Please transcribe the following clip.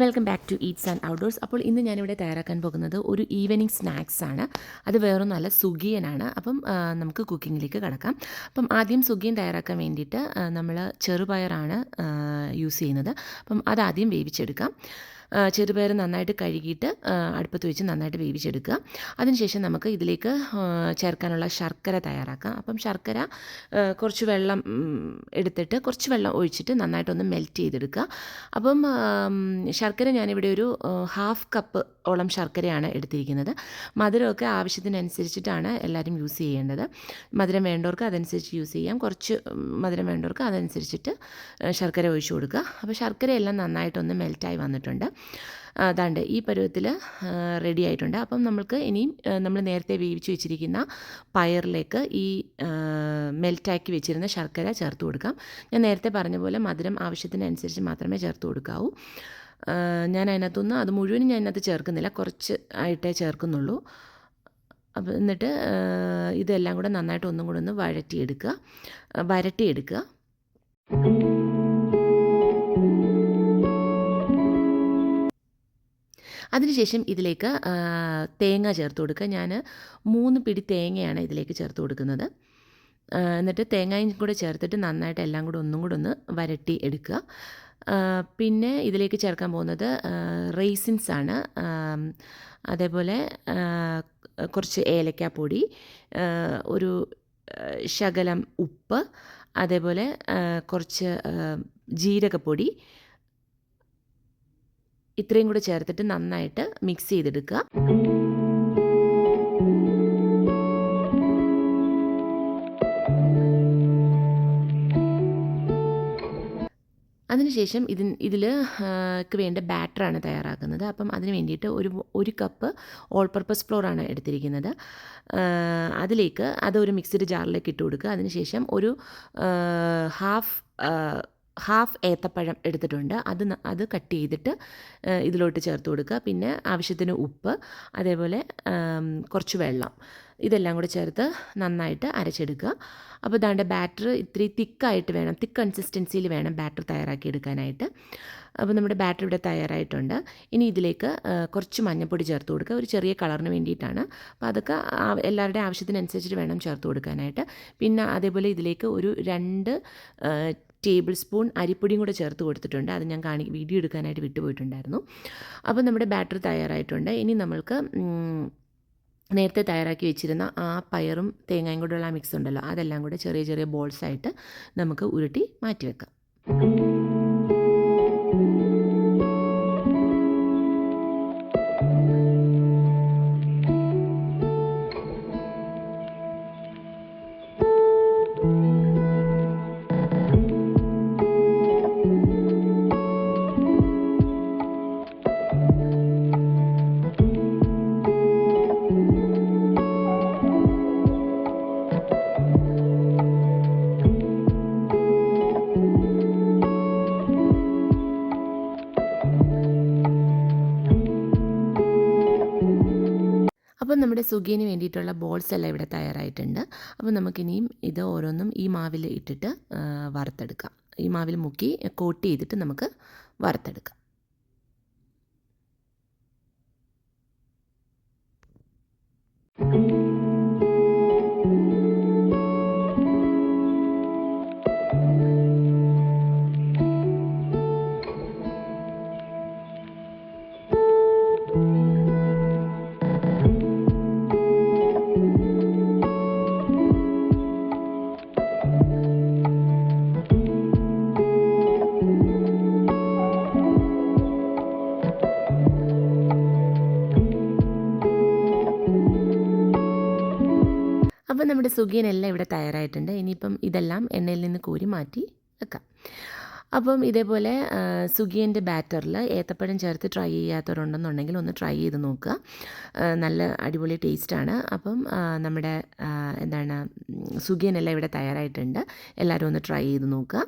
Welcome back to eats and outdoors. അപ്പോൾ ഇന്ന് ഞാനിവിടെ തയ്യാറാക്കാൻ പോകുന്നത് ഒരു ഈവനിങ് സ്നാക്സ് ആണ്. അത് വേറൊന്നുമല്ല, സുഗിയനാണ്. അപ്പം നമുക്ക് കുക്കിങ്ങിലേക്ക് കടക്കാം. അപ്പം ആദ്യം സുഗിയൻ തയ്യാറാക്കാൻ വേണ്ടിയിട്ട് നമ്മൾ ചെറുപയറാണ് യൂസ് ചെയ്യുന്നത്. അപ്പം അതാദ്യം വേവിച്ചെടുക്കാം. ചെറുപയർ നന്നായിട്ട് കഴുകിയിട്ട് അടുപ്പത്ത് വെച്ച് നന്നായിട്ട് വേവിച്ചെടുക്കുക. അതിനുശേഷം നമുക്ക് ഇതിലേക്ക് ചേർക്കാനുള്ള ശർക്കര തയ്യാറാക്കാം. അപ്പം ശർക്കര കുറച്ച് വെള്ളം എടുത്തിട്ട് കുറച്ച് വെള്ളം ഒഴിച്ചിട്ട് നന്നായിട്ടൊന്ന് മെൽറ്റ് ചെയ്തെടുക്കുക. അപ്പം ശർക്കര ഞാനിവിടെ ഒരു ഹാഫ് കപ്പ് ഓളം ശർക്കരയാണ് എടുത്തിരിക്കുന്നത്. മധുരമൊക്കെ ആവശ്യത്തിനനുസരിച്ചിട്ടാണ് എല്ലാവരും യൂസ് ചെയ്യേണ്ടത്. മധുരം വേണ്ടവർക്ക് അതനുസരിച്ച് യൂസ് ചെയ്യാം, കുറച്ച് മധുരം വേണ്ടവർക്ക് അതനുസരിച്ചിട്ട് ശർക്കര ഒഴിച്ചു കൊടുക്കുക. അപ്പോൾ ശർക്കരയെല്ലാം നന്നായിട്ടൊന്ന് മെൽറ്റായി വന്നിട്ടുണ്ട്. അതാണ്ട് ഈ പരുവത്തിൽ റെഡി ആയിട്ടുണ്ട്. അപ്പം നമ്മൾക്ക് ഇനിയും നമ്മൾ നേരത്തെ വേവിച്ച് വെച്ചിരിക്കുന്ന പയറിലേക്ക് ഈ മെൽറ്റാക്കി വെച്ചിരുന്ന ശർക്കര ചേർത്ത് കൊടുക്കാം. ഞാൻ നേരത്തെ പറഞ്ഞ പോലെ മധുരം ആവശ്യത്തിനനുസരിച്ച് മാത്രമേ ചേർത്ത് കൊടുക്കാവൂ. ഞാൻ അതിനകത്തുനിന്ന് അത് മുഴുവനും ഞാൻ അതിനകത്ത് ചേർക്കുന്നില്ല, കുറച്ച് ആയിട്ടേ ചേർക്കുന്നുള്ളൂ. അപ്പം എന്നിട്ട് ഇതെല്ലാം കൂടെ നന്നായിട്ട് ഒന്നും കൂടെ ഒന്ന് വരട്ടിയെടുക്കുക. അതിനുശേഷം ഇതിലേക്ക് തേങ്ങ ചേർത്ത് കൊടുക്കുക. ഞാൻ 3 പിടി തേങ്ങയാണ് ഇതിലേക്ക് ചേർത്ത് കൊടുക്കുന്നത്. എന്നിട്ട് തേങ്ങയും കൂടെ ചേർത്തിട്ട് നന്നായിട്ട് എല്ലാം കൂടെ ഒന്നും കൂടെ ഒന്ന് വരട്ടി എടുക്കുക. പിന്നെ ഇതിലേക്ക് ചേർക്കാൻ പോകുന്നത് റൈസിൻസ് ആണ്. അതേപോലെ കുറച്ച് ഏലക്കാപ്പൊടി, ഒരു ശകലം ഉപ്പ്, അതേപോലെ കുറച്ച് ജീരകപ്പൊടി, ഇത്രയും കൂടെ ചേർത്തിട്ട് നന്നായിട്ട് മിക്സ് ചെയ്തെടുക്കുക. അതിനുശേഷം ഇതിൽ വേണ്ട ബാറ്ററാണ് തയ്യാറാക്കുന്നത്. അപ്പം അതിന് വേണ്ടിയിട്ട് ഒരു കപ്പ് ഓൾ പർപ്പസ് ഫ്ലോറാണ് എടുത്തിരിക്കുന്നത്. അതിലേക്ക് അതൊരു മിക്സിഡ് ജാറിലേക്ക് ഇട്ട് കൊടുക്കുക. അതിനുശേഷം ഒരു ഹാഫ് ഏത്തപ്പഴം എടുത്തിട്ടുണ്ട്. അത് കട്ട് ചെയ്തിട്ട് ഇതിലോട്ട് ചേർത്ത് കൊടുക്കുക. പിന്നെ ആവശ്യത്തിന് ഉപ്പ്, അതേപോലെ കുറച്ച് വെള്ളം, ഇതെല്ലാം കൂടെ ചേർത്ത് നന്നായിട്ട് അരച്ചെടുക്കുക. അപ്പോൾ ഇതാണ്ട് ബാറ്റർ ഇത്തിരി തിക്ക് കൺസിസ്റ്റൻസിയിൽ വേണം ബാറ്റർ തയ്യാറാക്കി എടുക്കാനായിട്ട്. അപ്പോൾ നമ്മുടെ ബാറ്റർ ഇവിടെ തയ്യാറായിട്ടുണ്ട്. ഇനി ഇതിലേക്ക് കുറച്ച് മഞ്ഞൾപ്പൊടി ചേർത്ത് കൊടുക്കുക, ഒരു ചെറിയ കളറിന് വേണ്ടിയിട്ടാണ്. അപ്പോൾ അതൊക്കെ എല്ലാവരുടെയും ആവശ്യത്തിനനുസരിച്ചിട്ട് വേണം ചേർത്ത് കൊടുക്കാനായിട്ട്. പിന്നെ അതേപോലെ ഇതിലേക്ക് ഒരു 2 ടേബിൾ സ്പൂൺ അരിപ്പൊടിയും കൂടെ ചേർത്ത് കൊടുത്തിട്ടുണ്ട്. അത് ഞാൻ വീഡിയോ എടുക്കാനായിട്ട് വിട്ടുപോയിട്ടുണ്ടായിരുന്നു. അപ്പോൾ നമ്മുടെ ബാറ്റർ തയ്യാറായിട്ടുണ്ട്. ഇനി നമ്മൾക്ക് നേരത്തെ തയ്യാറാക്കി വെച്ചിരുന്ന ആ പയറും തേങ്ങയും കൂടെയുള്ള മിക്സ് ഉണ്ടല്ലോ, അതെല്ലാം കൂടെ ചെറിയ ചെറിയ ബോൾസായിട്ട് നമുക്ക് ഉരുട്ടി മാറ്റി വെക്കാം. അപ്പം നമ്മുടെ സുഗിയന് വേണ്ടിയിട്ടുള്ള ബോൾസ് എല്ലാം ഇവിടെ തയ്യാറായിട്ടുണ്ട്. അപ്പോൾ നമുക്കിനിയും ഇത് ഓരോന്നും ഈ മാവിൽ ഇട്ടിട്ട് വറുത്തെടുക്കാം. ഈ മാവിൽ മുക്കി കോട്ട് ചെയ്തിട്ട് നമുക്ക് വറുത്തെടുക്കാം. അപ്പോൾ നമ്മുടെ സുഗിയനെല്ലാം ഇവിടെ തയ്യാറായിട്ടുണ്ട്. ഇനിയിപ്പം ഇതെല്ലാം എണ്ണയിൽ നിന്ന് കോരി മാറ്റി വെക്കാം. അപ്പം ഇതേപോലെ സുഗിയൻ്റെ ബാറ്ററിൽ ഏത്തപ്പഴം ചേർത്ത് ട്രൈ ചെയ്യാത്തവരുണ്ടെന്നുണ്ടെങ്കിൽ ഒന്ന് ട്രൈ ചെയ്ത് നോക്കുക. നല്ല അടിപൊളി ടേസ്റ്റാണ്. അപ്പം നമ്മുടെ സുഗിയനെല്ലാം ഇവിടെ തയ്യാറായിട്ടുണ്ട്. എല്ലാവരും ഒന്ന് ട്രൈ ചെയ്ത് നോക്കുക.